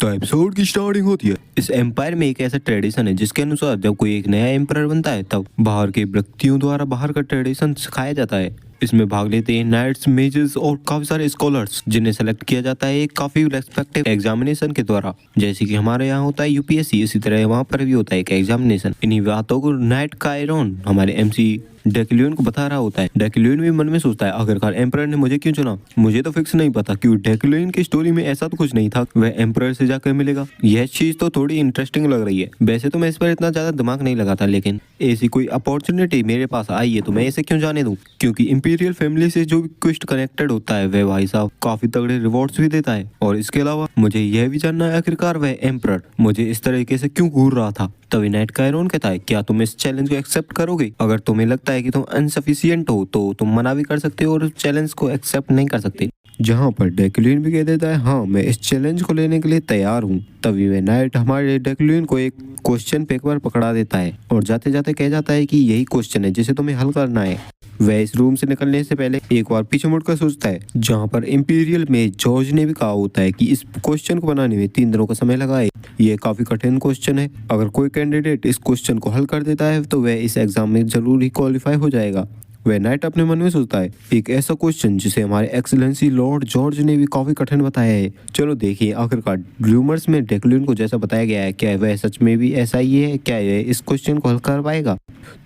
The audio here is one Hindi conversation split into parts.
तो एपिसोड की स्टार्टिंग होती है। इस एम्पायर में एक ऐसा ट्रेडिशन है जिसके अनुसार जब कोई एक नया एम्पायर बनता है तब बाहर के व्यक्तियों द्वारा बाहर का ट्रेडिशन सिखाया जाता है। इसमें भाग लेते हैं नाइट्स, मेजेस और काफी सारे स्कॉलर्स जिन्हें सेलेक्ट किया जाता है एक काफी रेस्पेक्टिव एग्जामिनेशन के द्वारा। जैसे कि हमारे यहाँ होता है यूपीएससी, इसी तरह वहाँ पर भी होता है एक एग्जामिनेशन। इन्हीं बातों को नाइट कायरन हमारे एमसी डेक्लियन को बता रहा होता है। डेक्लियन भी मन में सोचता है आखिरकार एम्परर ने मुझे क्यों चुना। मुझे तो फिक्स नहीं पता क्योंकि डेक्लियन की स्टोरी में ऐसा तो कुछ नहीं था वह एम्परर से जाकर मिलेगा। यह चीज तो थोड़ी इंटरेस्टिंग लग रही है। वैसे तो मैं इस पर इतना ज्यादा दिमाग नहीं लगाता, लेकिन ऐसी कोई अपॉर्चुनिटी मेरे पास आई है तो मैं इसे क्यों जाने दूं, क्योंकि इंपीरियल फैमिली से जो भी क्वेस्ट कनेक्टेड होता है वह भाई साहब काफी तगड़े रिवॉर्ड्स भी देता है। और इसके अलावा मुझे यह भी जानना है आखिरकार वह एम्परर मुझे इस तरीके से क्यों घूर रहा था। तभी नाइट कायरन कहता है क्या तुम इस चैलेंज को एक्सेप्ट करोगे। अगर तुम्हें लगता है कि तुम अनसफिशिएंट हो तो तुम मना भी कर सकते हो और उस चैलेंज को एक्सेप्ट नहीं कर सकते। जहाँ पर डेक्लियन भी कह देता है हाँ मैं इस चैलेंज को लेने के लिए तैयार हूँ। तभी वह नाइट हमारे डेक्लियन को एक क्वेश्चन पेपर पकड़ा देता है और जाते जाते कह जाता है कि यही क्वेश्चन है जिसे तुम्हें हल करना है। वह इस रूम से निकलने से पहले एक बार पीछे मुड़कर सोचता है, जहाँ पर इंपीरियल में जॉर्ज ने भी कहा होता है कि इस क्वेश्चन को बनाने में 3 दिनों का समय लगा है। ये काफी कठिन क्वेश्चन है। अगर कोई कैंडिडेट इस क्वेश्चन को हल कर देता है तो वह इस एग्जाम में जरूर ही क्वालिफाई हो जाएगा। वह नाइट अपने मन में सोचता है एक ऐसा क्वेश्चन जिसे हमारे एक्सीलेंसी लॉर्ड जॉर्ज ने भी काफी कठिन बताया है। चलो देखिए आखिरकार रूमर्स में डेक्लियन को जैसा बताया गया है क्या वह सच में भी ऐसा ही है, क्या वह इस क्वेश्चन को हल कर पाएगा।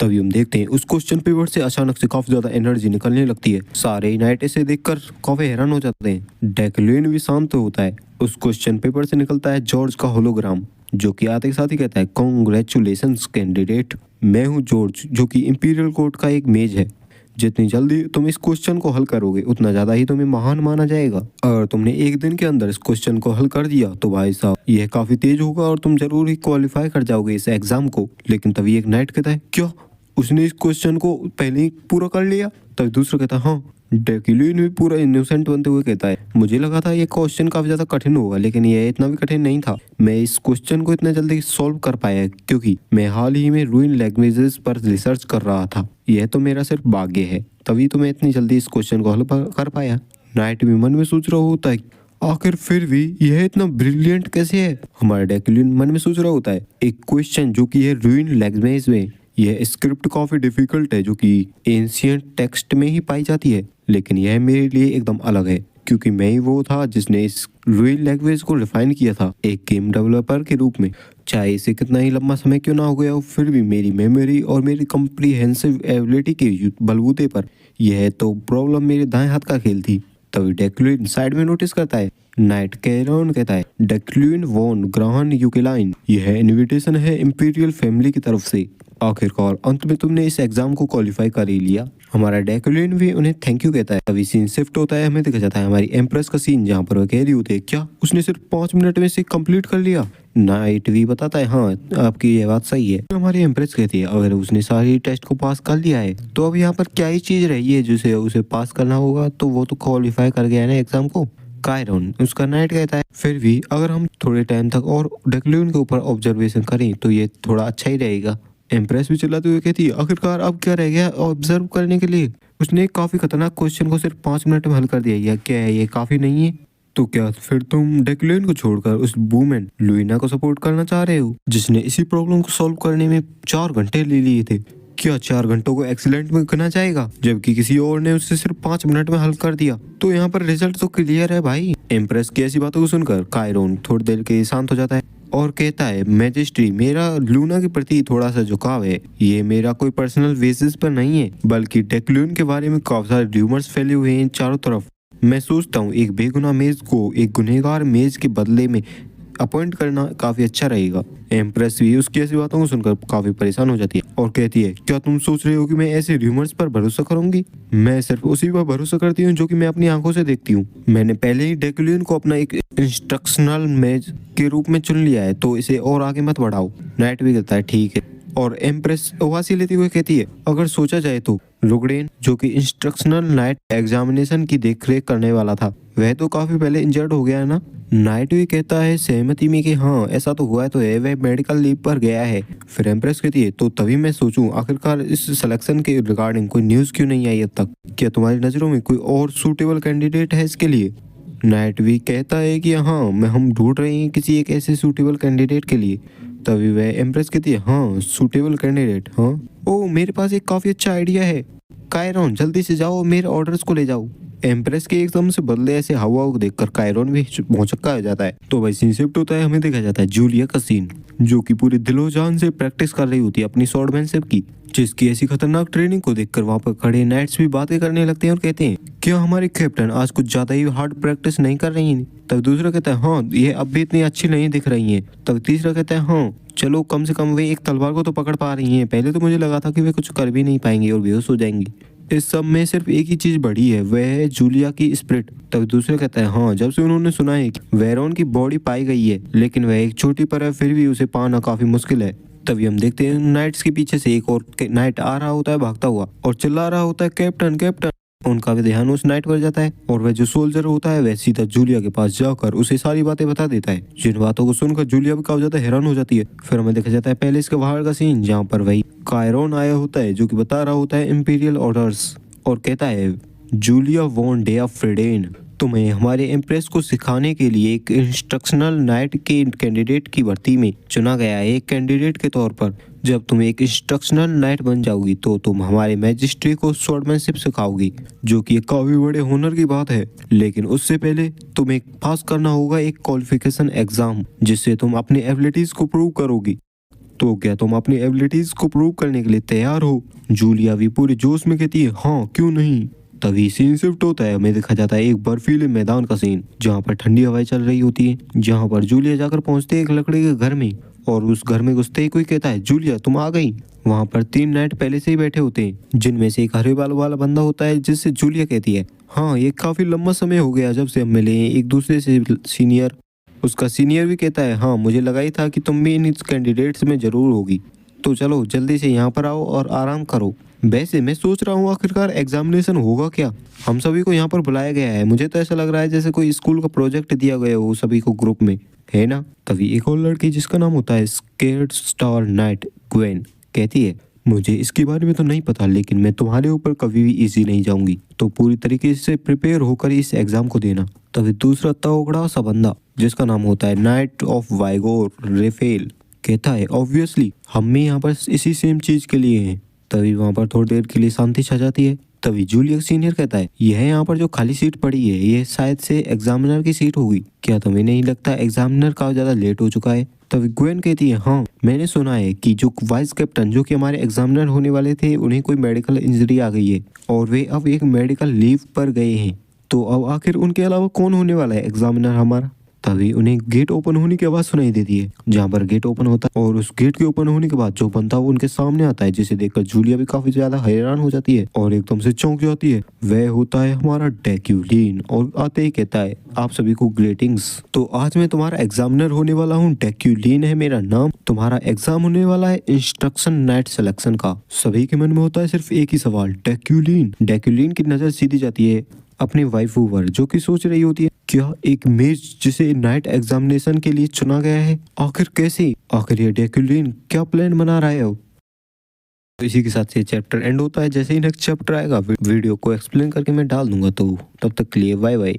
तभी हम देखते हैं उस क्वेश्चन पेपर से अचानक से काफी ज्यादा एनर्जी निकलने लगती है। सारे नाइट इसे देखकर काफी हैरान हो जाते हैं। डेक्लियन भी शांत होता है। उस क्वेश्चन पेपर से निकलता है जॉर्ज का होलोग्राम, जो कि आते के साथ ही कहता है कांग्रेचुलेशंस कैंडिडेट, मैं हूँ जॉर्ज जो कि इंपीरियल कोर्ट का एक मेज है। जितनी जल्दी तुम इस क्वेश्चन को हल करोगे उतना ज्यादा ही तुम्हें महान माना जाएगा। अगर तुमने एक दिन के अंदर इस क्वेश्चन को हल कर दिया तो भाई साहब यह काफी तेज होगा और तुम जरूर ही क्वालिफाई कर जाओगे इस एग्जाम को। लेकिन तभी एक नाइट कहता है क्या उसने इस क्वेश्चन को पहले ही पूरा कर लिया। तभी दूसरा कहता है हाँ। डेक्लियन भी पूरा इनोसेंट बनते हुए कहता है मुझे लगा था ये क्वेश्चन काफी ज्यादा कठिन होगा, लेकिन यह इतना भी कठिन नहीं था। मैं इस क्वेश्चन को इतना जल्दी सॉल्व कर पाया क्योंकि मैं हाल ही में रूइन लैंग्वेजेस पर रिसर्च कर रहा था। यह तो मेरा सिर्फ भाग्य है, तभी तो मैं इतनी जल्दी इस क्वेश्चन को हल कर पाया। नाइट भी मन में सोच रहा होता है आखिर फिर भी यह इतना ब्रिलियंट कैसे है। हमारा डेक्लियन मन में सोच रहा होता है एक क्वेश्चन जो कि है रूइन लैंग्वेज में, यह स्क्रिप्ट काफी डिफिकल्ट है जो कि एंशिएंट टेक्स्ट में ही पाई जाती है, लेकिन यह मेरे लिए एकदम अलग है क्योंकि मैं ही वो था जिसने इस रूइन लैंग्वेज को रिफाइन किया था एक गेम डेवलपर के रूप में। चाहे इसे कितना ही लंबा समय क्यों ना हो गया हो, फिर भी मेरी मेमोरी और मेरी कॉम्प्रिहेंसिव एबिलिटी के बलबूते पर यह तो प्रॉब्लम मेरे दाएं हाथ का खेल थी। तभी डेक्लियन साइड में नोटिस करता है। नाइट कैरन कहता है डेक्लियन वॉन ग्रहण यूकेलाइन, यह इनविटेशन है इंपीरियल फैमिली की तरफ से। आखिरकार अंत में तुमने इस एग्जाम को क्वालिफाई कर ही लिया। हमारा डेक्लियन भी उन्हें थैंक यू कहता है। अभी सीन शिफ्ट होता है, हमें देखा जाता है हमारी एम्प्रेस का सीन, जहाँ पर वह कह रही होती है क्या उसने सिर्फ 5 मिनट में से कंप्लीट कर लिया। नाइट भी बताता है हाँ आपकी ये बात सही है। तो हमारी एम्प्रेस कहती है अगर उसने सारी टेस्ट को पास कर लिया है तो अब यहाँ पर क्या ही चीज रही है जिसे उसे पास करना होगा, तो वो तो क्वालिफाई कर गया है ना एग्जाम को। कायरन उसका नाइट कहता है फिर भी अगर हम थोड़े टाइम तक और डेक्लियन के ऊपर ऑब्जर्वेशन करें तो ये थोड़ा अच्छा ही रहेगा। एम्प्रेस भी चिल्लाते हुए कहती है आखिरकार अब क्या रह गया ऑब्जर्व करने के लिए। उसने एक काफी खतरनाक क्वेश्चन को सिर्फ 5 मिनट में हल कर दिया, या क्या है ये काफी नहीं है। तो क्या फिर तुम डेक्लियन को छोड़कर उस वूमेन लुइना को सपोर्ट करना चाह रहे हो जिसने इसी प्रॉब्लम को सॉल्व करने में 4 घंटे ले लिए थे। क्या 4 घंटों को एक्सीलेंट में गिना जाएगा जबकि किसी और ने उससे सिर्फ 5 मिनट में हल कर दिया। तो यहाँ पर रिजल्ट तो क्लियर है भाई। एम्प्रेस की ऐसी बातों को सुनकर कायरन थोड़ी देर के शांत हो जाता है और कहता है मैजेस्ट्री मेरा लूना के प्रति थोड़ा सा झुकाव है। ये मेरा कोई पर्सनल बेसिस पर नहीं है, बल्कि डेक्लियन के बारे में काफी सारे र्यूमर्स फैले हुए हैं चारों तरफ। मैं सोचता हूँ एक बेगुनाह मेज को एक गुनहगार मेज के बदले में अपॉइंट करना काफी अच्छा रहेगा। एम्प्रेस भी उसकी ऐसी बातों को सुनकर काफी परेशान हो जाती है और कहती है क्या तुम सोच रहे हो कि मैं ऐसे र्यूमर्स पर भरोसा करूंगी। मैं सिर्फ उसी पर भरोसा करती हूँ जो कि मैं अपनी आंखों से देखती हूँ। मैंने पहले ही डेक्लियन को अपना एक इंस्ट्रक्शनल मेज के रूप में चुन लिया है, तो इसे और आगे मत बढ़ाओ। नाइट भी कहता है ठीक है और एम्प्रेस उबासी लेते हुए कहती है अगर सोचा जाए तो लुगडेन जो कि इंस्ट्रक्शनल नाइट एग्जामिनेशन की देखरेख करने वाला था वह तो काफी पहले इंजर्ड हो गया है ना। नाइट भी कहता है सहमति में कि हाँ ऐसा तो हुआ तो है, वह मेडिकल लीव पर गया है। फिर एम्प्रेस कहती है तो तभी मैं सोचूं आखिरकार इस सिलेक्शन के रिगार्डिंग कोई न्यूज क्यों नहीं आई अब तक। क्या तुम्हारी नजरों में कोई और सूटेबल कैंडिडेट है इसके लिए। नाइट भी कहता है कि हाँ मैं हम ढूंढ रहे हैं किसी एक ऐसे सूटेबल कैंडिडेट के लिए। तभी वह एम्प्रेस कहती है हाँ सूटेबल कैंडिडेट, हाँ ओ मेरे पास एक काफी अच्छा आइडिया है, कायरॉन जल्दी से जाओ मेरे ऑर्डर्स को ले जाओ। एम्प्रेस के एकदम से बदले ऐसे हवा को देखकर कायरॉन भी भौचक्का हो जाता है। तो भाई सीन शिफ्ट होता है, हमें देखा जाता है जूलिया का सीन, जो कि पूरे दिलो जान से प्रैक्टिस कर रही होती है अपनी स्वॉर्डमैनशिप की, जिसकी ऐसी खतरनाक ट्रेनिंग को देखकर वहां पर खड़े नाइट्स भी बातें करने लगते हैं और कहते हैं क्या हमारे कैप्टन आज कुछ ज्यादा ही हार्ड प्रैक्टिस नहीं कर रही हैं। तब दूसरा कहता है हाँ ये अब भी इतनी अच्छी नहीं दिख रही हैं। तब तीसरा कहता है हाँ चलो कम से कम वे एक तलवार को तो पकड़ पा रही हैं, पहले तो मुझे लगा था कि वे कुछ कर भी नहीं पाएंगी और बेहोश हो जाएंगी। इस सब में सिर्फ एक ही चीज बढ़ी है, वह है जूलिया की स्पिरिट। तब दूसरा कहता है हाँ जब से उन्होंने सुना है कि वेरोन की बॉडी पाई गई है लेकिन वह एक छोटी पर है फिर भी उसे पाना काफी मुश्किल है। तभी हम देखते हैं नाइट्स के पीछे से एक और नाइट आ रहा होता है भागता हुआ और चिल्ला रहा होता है कैप्टन कैप्टन। उनका भी ध्यान उस नाइट पर जाता है और वह जो सोल्जर होता है वह सीधा जूलिया के पास जाकर उसे सारी बातें बता देता है, जिन बातों को सुनकर जूलिया भी काफी ज्यादा हैरान हो जाती है। फिर हमें देखा जाता है पहले इसके बाहर का सीन, जहाँ पर वही कायरॉन आया होता है जो कि बता रहा होता है इंपीरियल ऑर्डर्स और कहता है जूलिया वॉन डेया फ्रेडेन तुम्हें हमारे एम्प्रेस को सिखाने के लिए एक इंस्ट्रक्शनल नाइट के कैंडिडेट की भर्ती में चुना गया है। एक कैंडिडेट के तौर पर जब तुम एक इंस्ट्रक्शनल नाइट बन जाओगी तो तुम हमारे मैजिस्ट्री को स्वॉर्डमैनशिप सिखाओगी, जो कि एक काफी बड़े हुनर की बात है। लेकिन उससे पहले तुम्हें पास करना होगा एक क्वालिफिकेशन एग्जाम जिससे तुम अपनी एबिलिटीज को प्रूव करोगी। तो क्या तुम अपनी एबिलिटीज को प्रूव करने के लिए तैयार हो? जूलिया भी पूरे जोश में कहती है हाँ क्यों नहीं। तभी सीन शिफ्ट होता है, हमें देखा जाता है एक बर्फीले मैदान का सीन, जहाँ पर ठंडी हवाएं चल रही होती है, जहाँ पर जूलिया जाकर पहुंचते है एक लकड़ी के घर में और उस घर में घुसते ही कोई कहता है जूलिया तुम आ गई। वहाँ पर 3 नाइट पहले से ही बैठे होते हैं, जिनमें से एक हरे बाल वाला बंदा होता है जिससे जूलिया कहती है हाँ ये काफी लंबा समय हो गया जब से हम मिले हैं एक दूसरे से सीनियर। उसका सीनियर भी कहता है हाँ मुझे लगा ही था कि तुम भी इन कैंडिडेट्स में जरूर होगी, तो चलो जल्दी से यहाँ पर आओ और आराम करो। वैसे मैं सोच रहा हूँ आखिरकार एग्जामिनेशन होगा क्या, हम सभी को यहाँ पर बुलाया गया है, मुझे तो ऐसा लग रहा है जैसे कोई स्कूल का प्रोजेक्ट दिया गया हो सभी को ग्रुप में, है ना। तभी एक और लड़की जिसका नाम होता है स्केर्ड स्टार नाइट ग्वेन कहती है मुझे इसके बारे में तो नहीं पता लेकिन मैं तुम्हारे ऊपर कभी भी इजी नहीं जाऊंगी, तो पूरी तरीके से प्रिपेयर होकर इस एग्जाम को देना। तभी दूसरा तगड़ा सा बंदा जिसका नाम होता है नाइट ऑफ वाइगोर रेफेल कहता है ऑब्वियसली हम भी यहाँ पर इसी सेम चीज के लिए हैं। तभी वहाँ पर थोड़ी देर के लिए शांति छा जाती है। तभी जूलिया सीनियर कहता है यह यहाँ पर जो खाली सीट पड़ी है ये शायद से एग्जामिनर की सीट होगी, क्या तुम्हें नहीं लगता एग्जामिनर काफी ज्यादा लेट हो चुका है। तभी ग्वेन कहती है हाँ मैंने सुना है कि जो वाइस कैप्टन जो कि हमारे एग्जामिनर होने वाले थे उन्हें कोई मेडिकल इंजरी आ गई है और वे अब एक मेडिकल लीव पर गए हैं, तो अब आखिर उनके अलावा कौन होने वाला है एग्जामिनर हमारा। तभी उन्हें गेट ओपन होने की आवाज सुनाई देती है, जहाँ पर गेट ओपन होता है और उस गेट के ओपन होने के बाद जो बंदा वो उनके सामने आता है जिसे देखकर जूलिया भी काफी ज्यादा हैरान हो जाती है और एकदम से चौंक जाती है। वह होता है हमारा डेक्यूलिन और आते ही कहता है आप सभी को ग्रेटिंग्स, तो आज मैं तुम्हारा एग्जामिनर होने वाला हूँ, डेक्यूलिन है मेरा नाम, तुम्हारा एग्जाम होने वाला है इंस्ट्रक्शन नाइट सिलेक्शन का। सभी के मन में होता है सिर्फ एक ही सवाल डेक्यूलिन। डेक्यूलिन की नजर सीधी जाती है अपनी वाइफ ऊपर जो कि सोच रही होती है क्या एक मेज जिसे नाइट एग्जामिनेशन के लिए चुना गया है, आखिर कैसे, आखिर ये डेक्यूलिन क्या प्लान बना रहा है अब। तो इसी के साथ ये चैप्टर एंड होता है। जैसे ही नेक्स्ट चैप्टर आएगा वीडियो को एक्सप्लेन करके मैं डाल दूंगा, तो तब तक के लिए बाय बाय।